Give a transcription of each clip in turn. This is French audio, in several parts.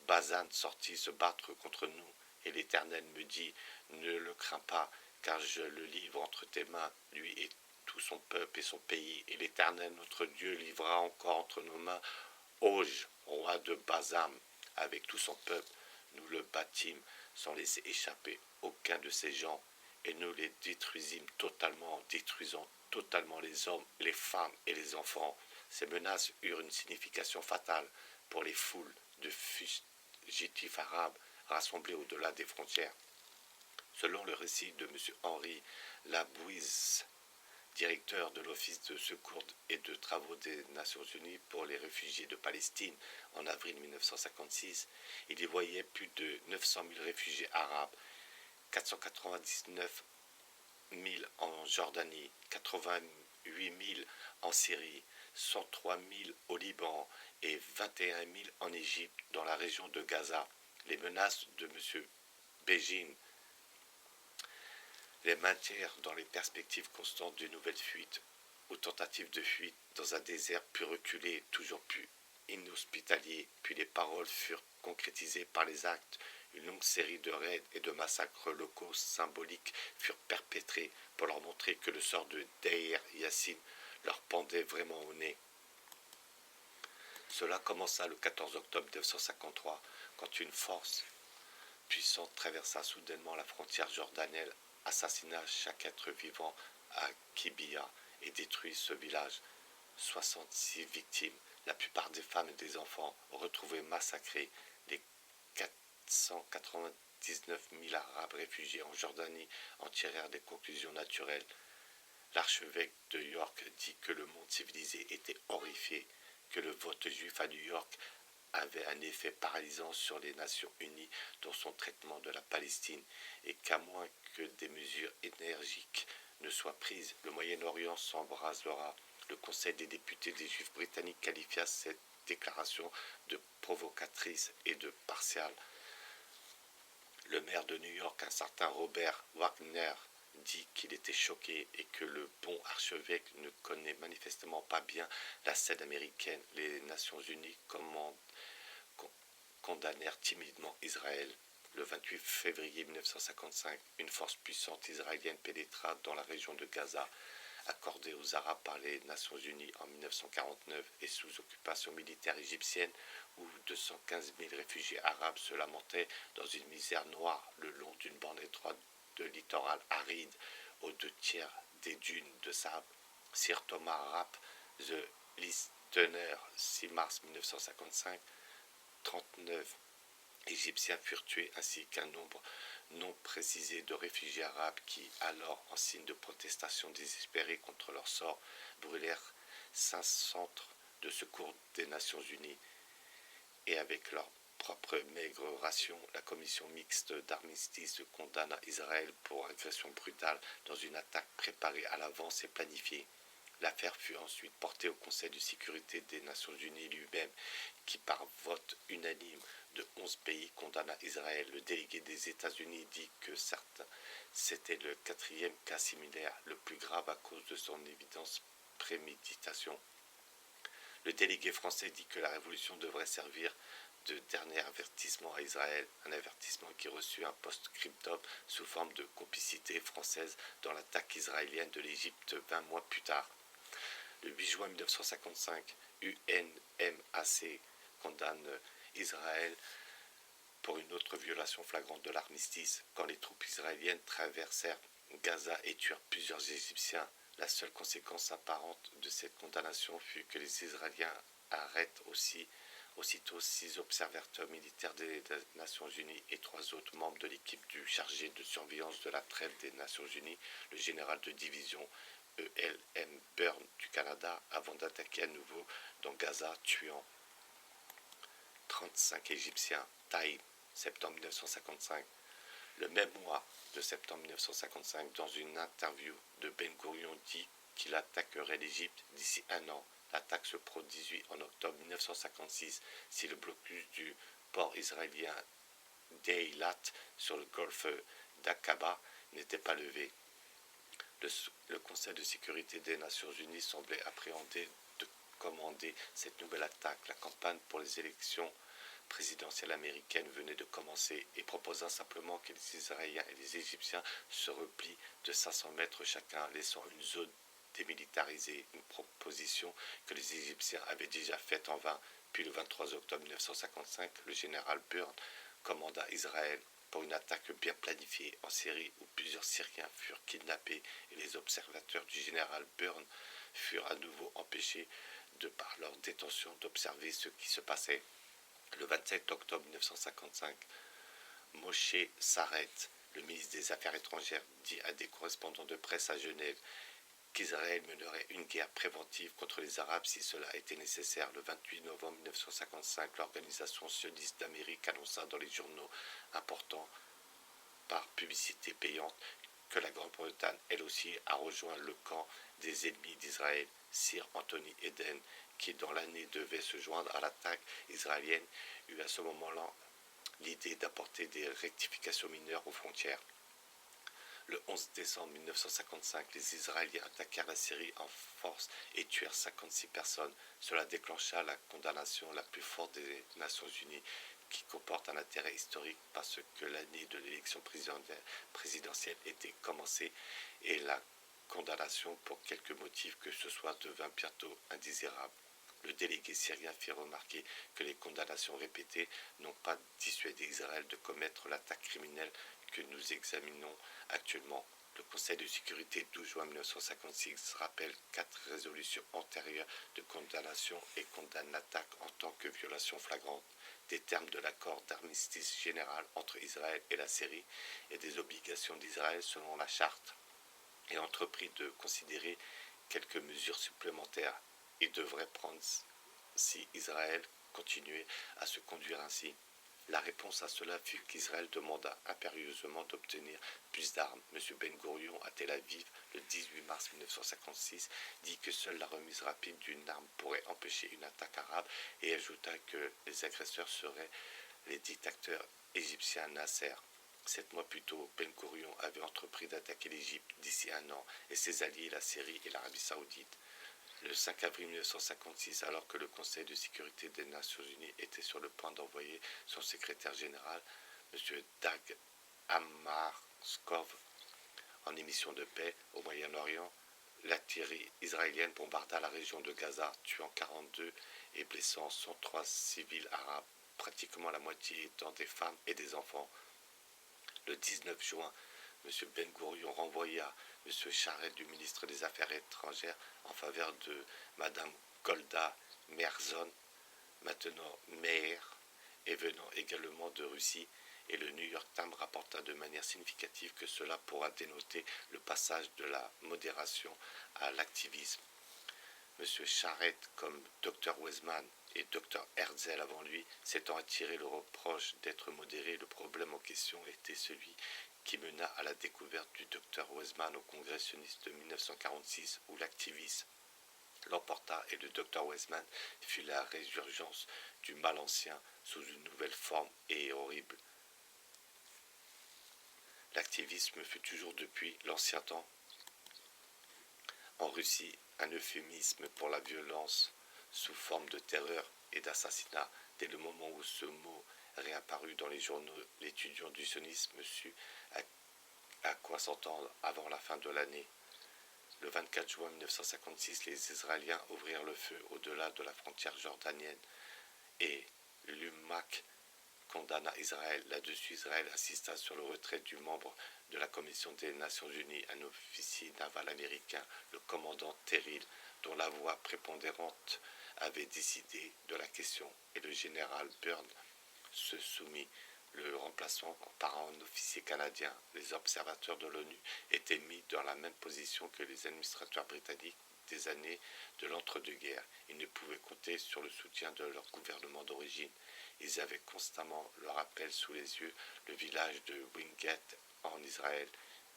Bazan sortit se battre contre nous. Et l'Éternel me dit, ne le crains pas, car je le livre entre tes mains, lui et tout son peuple et son pays. Et l'Éternel notre Dieu livrera encore entre nos mains Og, roi de Bazan, avec tout son peuple. Nous le battîmes sans laisser échapper aucun de ces gens, et nous les détruisîmes totalement en détruisant totalement les hommes, les femmes et les enfants. Ces menaces eurent une signification fatale pour les foules de fugitifs arabes rassemblés au-delà des frontières. Selon le récit de M. Henri Labouisse, directeur de l'Office de secours et de travaux des Nations Unies pour les réfugiés de Palestine en avril 1956, il y voyait plus de 900 000 réfugiés arabes, 499 000 en Jordanie, 88 000 en Syrie, 103 000 au Liban et 21 000 en Égypte, dans la région de Gaza. Les menaces de M. Begin les maintiennent dans les perspectives constantes de nouvelles fuites ou tentatives de fuite dans un désert plus reculé, toujours plus inhospitalier. Puis les paroles furent concrétisées par les actes. Une longue série de raids et de massacres locaux symboliques furent perpétrés pour leur montrer que le sort de Deir Yassin leur pendait vraiment au nez. Cela commença le 14 octobre 1953, quand une force puissante traversa soudainement la frontière jordanienne, assassina chaque être vivant à Kibia et détruit ce village. 66 victimes, la plupart des femmes et des enfants, retrouvés massacrés. Les 499 000 Arabes réfugiés en Jordanie en tirèrent des conclusions naturelles. L'archevêque de York dit que le monde civilisé était horrifié, que le vote juif à New York avait un effet paralysant sur les Nations Unies dans son traitement de la Palestine, et qu'à moins que des mesures énergiques ne soient prises, le Moyen-Orient s'embrasera. Le Conseil des députés des Juifs britanniques qualifia cette déclaration de provocatrice et de partiale. Le maire de New York, un certain Robert Wagner, dit qu'il était choqué et que le bon archevêque ne connaît manifestement pas bien la scène américaine. Les Nations Unies condamnèrent timidement Israël. Le 28 février 1955, une force puissante israélienne pénétra dans la région de Gaza, accordée aux Arabes par les Nations Unies en 1949 et sous occupation militaire égyptienne, où 215 000 réfugiés arabes se lamentaient dans une misère noire le long d'une bande étroite de littoral aride aux 2/3 des dunes de sable. Sir Thomas Rapp, The Listener, 6 mars 1955, 39 Égyptiens furent tués ainsi qu'un nombre non précisé de réfugiés arabes qui, alors en signe de protestation désespérée contre leur sort, brûlèrent 5 centres de secours des Nations Unies. Et avec leur propre maigre ration, la commission mixte d'armistice condamna Israël pour agression brutale dans une attaque préparée à l'avance et planifiée. L'affaire fut ensuite portée au Conseil de sécurité des Nations Unies lui-même, qui par vote unanime de 11 pays condamna Israël. Le délégué des États-Unis dit que c'était le 4e cas similaire, le plus grave à cause de son évidente préméditation. Le délégué français dit que la révolution devrait servir de dernier avertissement à Israël, un avertissement qui reçut un post-scriptum sous forme de complicité française dans l'attaque israélienne de l'Égypte 20 mois plus tard. Le 8 juin 1955, UNMAC condamne Israël pour une autre violation flagrante de l'armistice, quand les troupes israéliennes traversèrent Gaza et tuèrent plusieurs Égyptiens. La seule conséquence apparente de cette condamnation fut que les Israéliens arrêtent aussitôt 6 observateurs militaires des Nations Unies et 3 autres membres de l'équipe du chargé de surveillance de la trêve des Nations Unies, le général de division E.L.M. Byrne du Canada, avant d'attaquer à nouveau dans Gaza, tuant 35 Égyptiens. Taïb, septembre 1955. Le même mois de septembre 1955, dans une interview de Ben Gurion, dit qu'il attaquerait l'Égypte d'ici un an. L'attaque se produisit en octobre 1956 si le blocus du port israélien d'Eilat sur le golfe d'Aqaba n'était pas levé. Le Conseil de sécurité des Nations Unies semblait appréhender de commander cette nouvelle attaque. La campagne pour les élections présidentielle américaine venait de commencer et proposa simplement que les Israéliens et les Égyptiens se replient de 500 mètres chacun, laissant une zone démilitarisée, une proposition que les Égyptiens avaient déjà faite en vain. Puis le 23 octobre 1955, le général Burn commanda Israël pour une attaque bien planifiée en Syrie où plusieurs Syriens furent kidnappés et les observateurs du général Burn furent à nouveau empêchés de par leur détention d'observer ce qui se passait. Le 27 octobre 1955, Moshe Saret, le ministre des Affaires étrangères, dit à des correspondants de presse à Genève qu'Israël mènerait une guerre préventive contre les Arabes si cela était nécessaire. Le 28 novembre 1955, l'Organisation sioniste d'Amérique annonça dans les journaux importants par publicité payante que la Grande-Bretagne, elle aussi, a rejoint le camp des ennemis d'Israël. Sir Anthony Eden, qui dans l'année devait se joindre à l'attaque israélienne, eut à ce moment-là l'idée d'apporter des rectifications mineures aux frontières. Le 11 décembre 1955, les Israéliens attaquèrent la Syrie en force et tuèrent 56 personnes. Cela déclencha la condamnation la plus forte des Nations Unies, qui comporte un intérêt historique parce que l'année de l'élection présidentielle était commencée et la condamnation pour quelque motif que ce soit devint bientôt indésirable. Le délégué syrien fit remarquer que les condamnations répétées n'ont pas dissuadé Israël de commettre l'attaque criminelle que nous examinons actuellement. Le Conseil de sécurité 12 juin 1956 rappelle 4 résolutions antérieures de condamnation et condamne l'attaque en tant que violation flagrante des termes de l'accord d'armistice général entre Israël et la Syrie et des obligations d'Israël selon la charte, et entrepris de considérer quelques mesures supplémentaires et devrait prendre si Israël continuait à se conduire ainsi. La réponse à cela fut qu'Israël demanda impérieusement d'obtenir plus d'armes. M. Ben Gourion, à Tel Aviv, le 18 mars 1956, dit que seule la remise rapide d'une arme pourrait empêcher une attaque arabe et ajouta que les agresseurs seraient les dictateurs égyptiens Nasser. 7 mois plus tôt, Ben Gourion avait entrepris d'attaquer l'Égypte d'ici un an et ses alliés, la Syrie et l'Arabie saoudite. Le 5 avril 1956, alors que le Conseil de sécurité des Nations Unies était sur le point d'envoyer son secrétaire général, M. Dag Hammarskjöld, en émission de paix au Moyen-Orient, l'artillerie israélienne bombarda la région de Gaza, tuant 42 et blessant 103 civils arabes, pratiquement la moitié étant des femmes et des enfants. Le 19 juin, M. Ben Gourion renvoya M. Charest du ministre des Affaires étrangères en faveur de Mme Golda Meir-Zon, maintenant Meir, et venant également de Russie, et le New York Times rapporta de manière significative que cela pourra dénoter le passage de la modération à l'activisme. M. Charest, comme Dr Weizmann et Dr Herzl avant lui, s'étant attiré le reproche d'être modéré, le problème en question était celui qui mena à la découverte du Dr Weizmann au Congrès sioniste de 1946, où l'activisme l'emporta et le Dr Weizmann fut la résurgence du mal ancien sous une nouvelle forme et horrible. L'activisme fut toujours depuis l'ancien temps en Russie un euphémisme pour la violence sous forme de terreur et d'assassinat. Dès le moment où ce mot réapparut dans les journaux, l'étudiant du sionisme sut à quoi s'entendre avant la fin de l'année. Le 24 juin 1956, les Israéliens ouvrirent le feu au-delà de la frontière jordanienne et l'UMAC condamna Israël. Là-dessus, Israël insista sur le retrait du membre de la Commission des Nations Unies, un officier naval américain, le commandant Terrill, dont la voix prépondérante avait décidé de la question, et le général Burn se soumit, le remplaçant par un officier canadien. Les observateurs de l'ONU étaient mis dans la même position que les administrateurs britanniques des années de l'entre-deux-guerres. Ils ne pouvaient compter sur le soutien de leur gouvernement d'origine. Ils avaient constamment le rappel sous les yeux, le village de Wingate en Israël,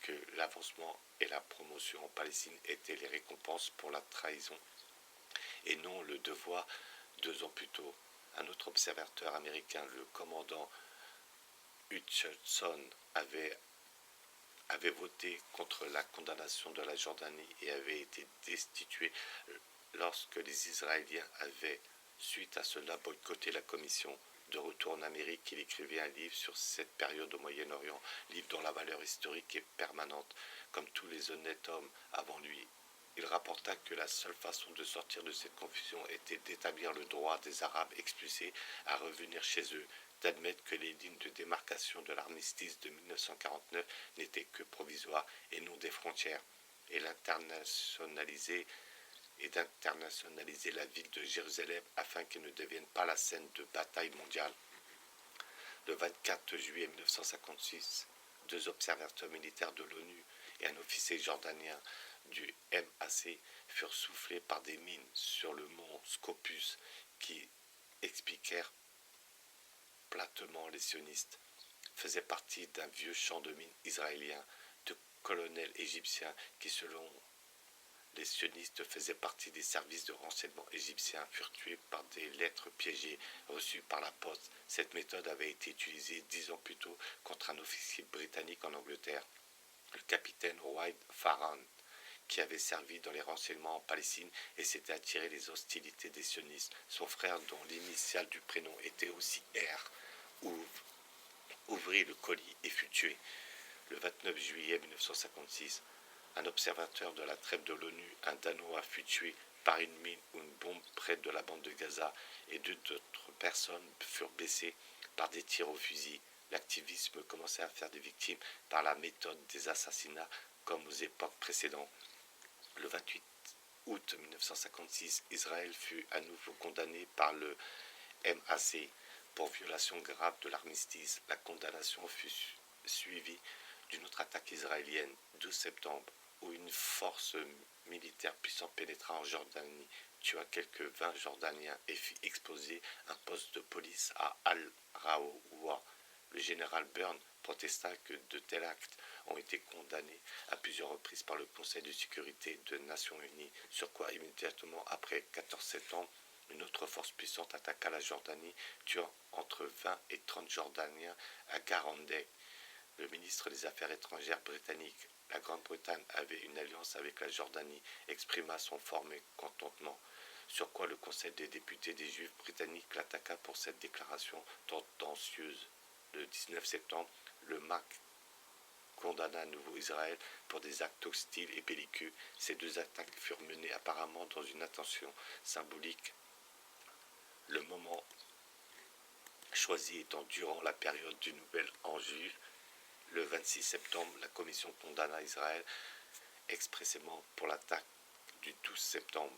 que l'avancement et la promotion en Palestine étaient les récompenses pour la trahison et non le devoir. 2 ans plus tôt, un autre observateur américain, le commandant Hutchinson, avait voté contre la condamnation de la Jordanie et avait été destitué lorsque les Israéliens avaient, suite à cela, boycotté la commission. De retour en Amérique, il écrivit un livre sur cette période au Moyen-Orient, livre dont la valeur historique est permanente. Comme tous les honnêtes hommes avant lui, il rapporta que la seule façon de sortir de cette confusion était d'établir le droit des Arabes expulsés à revenir chez eux, d'admettre que les lignes de démarcation de l'armistice de 1949 n'étaient que provisoires et non des frontières, et d'internationaliser la ville de Jérusalem afin qu'elle ne devienne pas la scène de bataille mondiale. Le 24 juillet 1956, 2 observateurs militaires de l'ONU et un officier jordanien du MAC furent soufflés par des mines sur le mont Scopus qui expliquèrent platement les sionistes. Faisaient partie d'un vieux champ de mines israélien de colonels égyptiens qui, selon les sionistes, faisaient partie des services de renseignement égyptiens, furent tués par des lettres piégées reçues par la poste. Cette méthode avait été utilisée 10 ans plus tôt contre un officier britannique en Angleterre, le capitaine Wade Farran, qui avait servi dans les renseignements en Palestine et s'était attiré les hostilités des sionistes. Son frère, dont l'initiale du prénom était aussi R, ouvrit le colis et fut tué. Le 29 juillet 1956, un observateur de la trêve de l'ONU, un Danois, fut tué par une mine ou une bombe près de la bande de Gaza et 2 autres personnes furent blessées par des tirs au fusil. L'activisme commençait à faire des victimes par la méthode des assassinats comme aux époques précédentes. Le 28 août 1956, Israël fut à nouveau condamné par le MAC pour violation grave de l'armistice. La condamnation fut suivie d'une autre attaque israélienne, 12 septembre, où une force militaire puissante pénétra en Jordanie, tua quelques 20 Jordaniens et fit exploser un poste de police à Al-Rawa. Le général Byrne protesta que de tels actes ont été condamnés à plusieurs reprises par le Conseil de sécurité des Nations Unies, sur quoi immédiatement après 14 septembre, une autre force puissante attaqua la Jordanie, tuant entre 20 et 30 Jordaniens à Garandeg. Le ministre des Affaires étrangères britannique, la Grande-Bretagne avait une alliance avec la Jordanie, exprima son fort mécontentement, sur quoi le Conseil des députés des Juifs britanniques l'attaqua pour cette déclaration tendancieuse. Le 19 septembre, le MAC condamna à nouveau Israël pour des actes hostiles et belliqueux. Ces 2 attaques furent menées apparemment dans une intention symbolique, le moment choisi étant durant la période du Nouvel An juif. Le 26 septembre, la commission condamna Israël expressément pour l'attaque du 12 septembre.